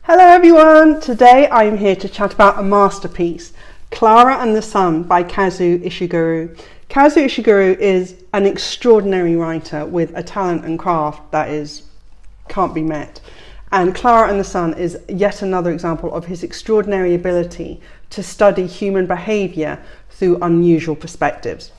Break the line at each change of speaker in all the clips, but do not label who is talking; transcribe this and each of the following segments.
Hello everyone! Today I am here to chat about a masterpiece, Klara and the Sun by Kazuo Ishiguro. Kazuo Ishiguro is an extraordinary writer with a talent and craft that can't be met. And Klara and the Sun is yet another example of his extraordinary ability to study human behaviour through unusual perspectives.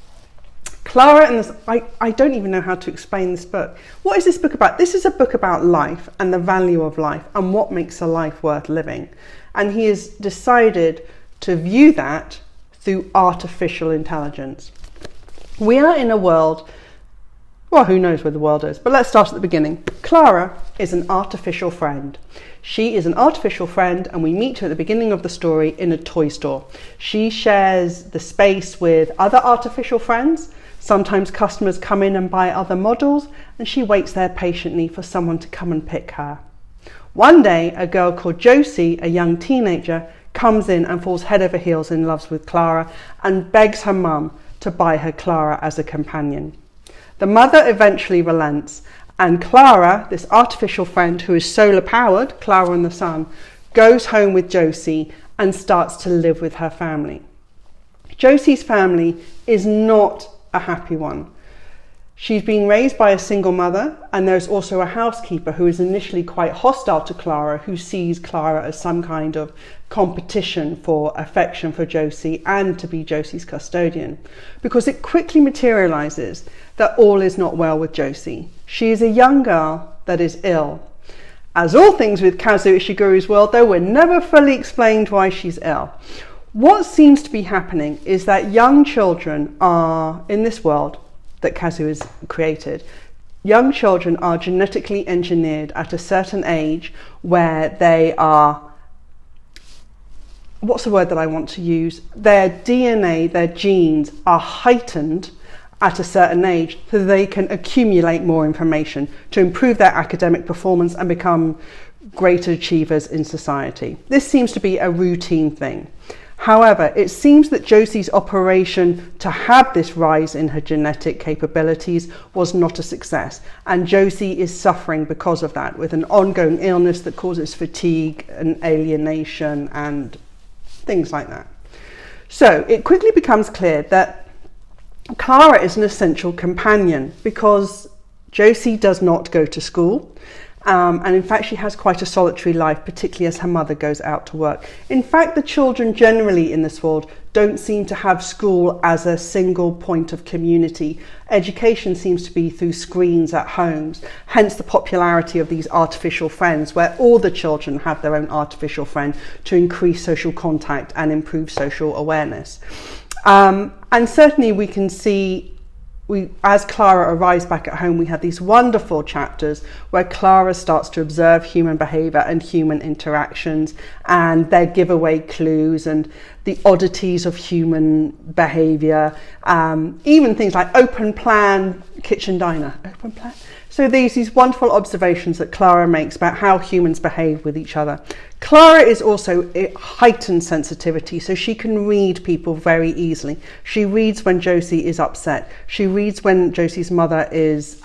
Klara and the Sun, I don't even know how to explain this book. What is this book about? This is a book about life and the value of life and what makes a life worth living. And he has decided to view that through artificial intelligence. We are in a world, well, who knows where the world is, but let's start at the beginning. Klara is an artificial friend. She is an artificial friend and we meet her at the beginning of the story in a toy store. She shares the space with other artificial friends. Sometimes customers come in and buy other models and she waits there patiently for someone to come and pick her. One day, a girl called Josie, a young teenager, comes in and falls head over heels in love with Klara and begs her mum to buy her Klara as a companion. The mother eventually relents and Klara, this artificial friend who is solar powered, Klara and the Sun, goes home with Josie and starts to live with her family. Josie's family is not a happy one. She's been raised by a single mother and there's also a housekeeper who is initially quite hostile to Klara, who sees Klara as some kind of competition for affection for Josie and to be Josie's custodian, because it quickly materializes that all is not well with Josie. She is a young girl that is ill. As all things with Kazuo Ishiguro's world, though, we're never fully explained why she's ill. What seems to be happening is that young children are, in this world that Kazuo has created, young children are genetically engineered at a certain age where they are, what's the word that I want to use? Their DNA, their genes are heightened at a certain age so they can accumulate more information to improve their academic performance and become greater achievers in society. This seems to be a routine thing. However, it seems that Josie's operation to have this rise in her genetic capabilities was not a success, and Josie is suffering because of that, with an ongoing illness that causes fatigue and alienation and things like that. So it quickly becomes clear that Klara is an essential companion because Josie does not go to school. And in fact, she has quite a solitary life, particularly as her mother goes out to work. In fact, the children generally in this world don't seem to have school as a single point of community. Education seems to be through screens at homes, hence the popularity of these artificial friends, where all the children have their own artificial friend to increase social contact and improve social awareness. And certainly we can see, as Klara arrives back at home, we have these wonderful chapters where Klara starts to observe human behaviour and human interactions and their giveaway clues and the oddities of human behaviour, even things like open plan kitchen diner, open plan. So these wonderful observations that Klara makes about how humans behave with each other. Klara is also a heightened sensitivity, so she can read people very easily. She reads when Josie is upset. She reads when Josie's mother is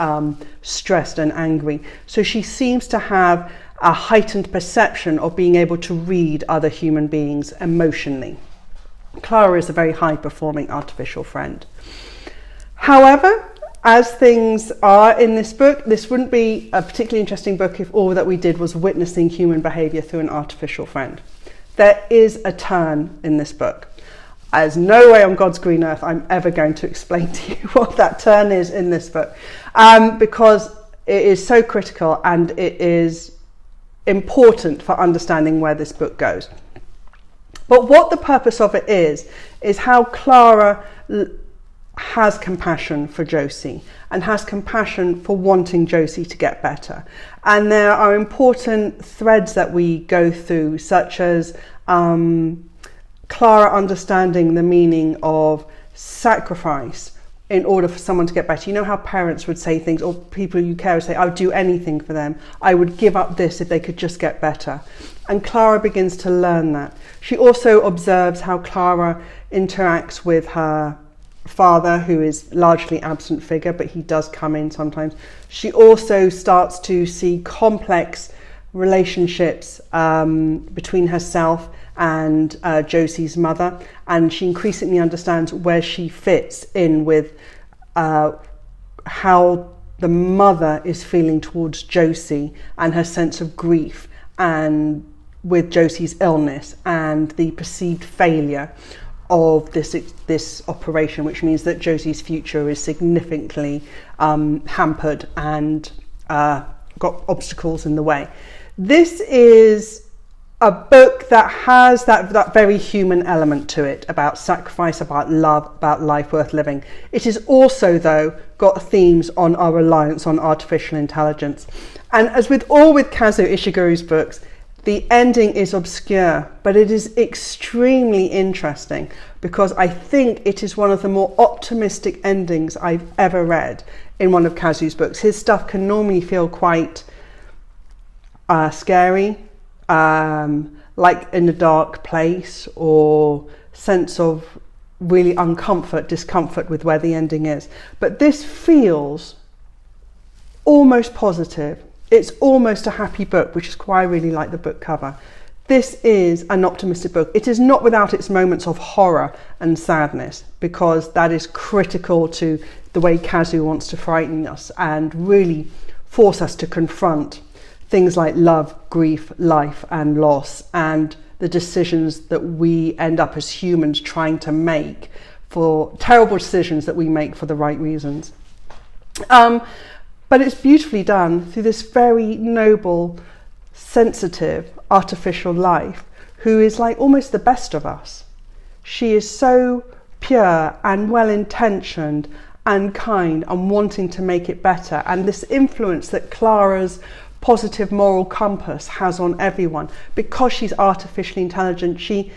stressed and angry. So she seems to have a heightened perception of being able to read other human beings emotionally. Klara is a very high-performing artificial friend. However, as things are in this book, this wouldn't be a particularly interesting book if all that we did was witnessing human behaviour through an artificial friend. There is a turn in this book. There's no way on God's green earth I'm ever going to explain to you what that turn is in this book, because it is so critical and it is important for understanding where this book goes. But what the purpose of it is how Klara has compassion for Josie and has compassion for wanting Josie to get better. And there are important threads that we go through, such as Klara understanding the meaning of sacrifice in order for someone to get better. You know how parents would say things, or people you care would say, I would do anything for them. I would give up this if they could just get better. And Klara begins to learn that. She also observes how Klara interacts with her father, who is largely absent figure, but he does come in sometimes. She also starts to see complex relationships between herself and Josie's mother, and she increasingly understands where she fits in with how the mother is feeling towards Josie and her sense of grief, and with Josie's illness and the perceived failure of this operation, which means that Josie's future is significantly hampered and got obstacles in the way. This is a book that has that very human element to it, about sacrifice, about love, about life worth living. It is also, though, got themes on our reliance on artificial intelligence. And as with Kazuo Ishiguro's books, the ending is obscure, but it is extremely interesting, because I think it is one of the more optimistic endings I've ever read in one of Kazuo's books. His stuff can normally feel quite scary, like in a dark place, or sense of really discomfort with where the ending is. But this feels almost positive. It's almost a happy book, which is why I really like the book cover. This is an optimistic book. It is not without its moments of horror and sadness, because that is critical to the way Kazuo wants to frighten us and really force us to confront things like love, grief, life and loss, and the decisions that we end up as humans trying to make, for terrible decisions that we make for the right reasons. But it's beautifully done through this very noble, sensitive, artificial life, who is like almost the best of us. She is so pure and well-intentioned and kind and wanting to make it better. And this influence that Klara's positive moral compass has on everyone, because she's artificially intelligent, she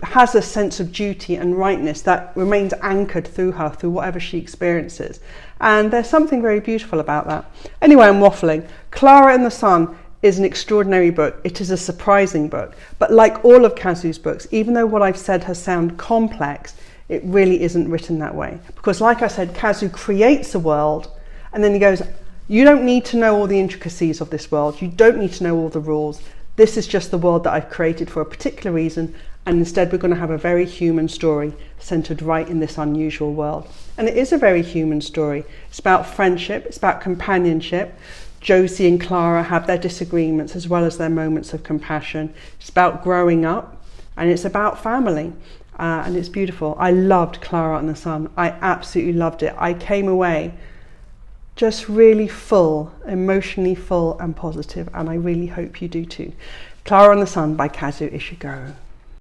has a sense of duty and rightness that remains anchored through her, through whatever she experiences. And there's something very beautiful about that. Anyway, I'm waffling. Klara in the Sun is an extraordinary book. It is a surprising book. But like all of Kazuo's books, even though what I've said has sounded complex, it really isn't written that way. Because like I said, Kazuo creates a world, and then he goes, you don't need to know all the intricacies of this world. You don't need to know all the rules. This is just the world that I've created for a particular reason, and instead we're going to have a very human story centered right in this unusual world. And it is a very human story. It's about friendship, it's about companionship. Josie and Klara have their disagreements as well as their moments of compassion. It's about growing up, and it's about family. And it's beautiful. I loved Klara and the Sun. I absolutely loved it. I came away just really full, emotionally full and positive, and I really hope you do too. Klara and the Sun by Kazuo Ishiguro.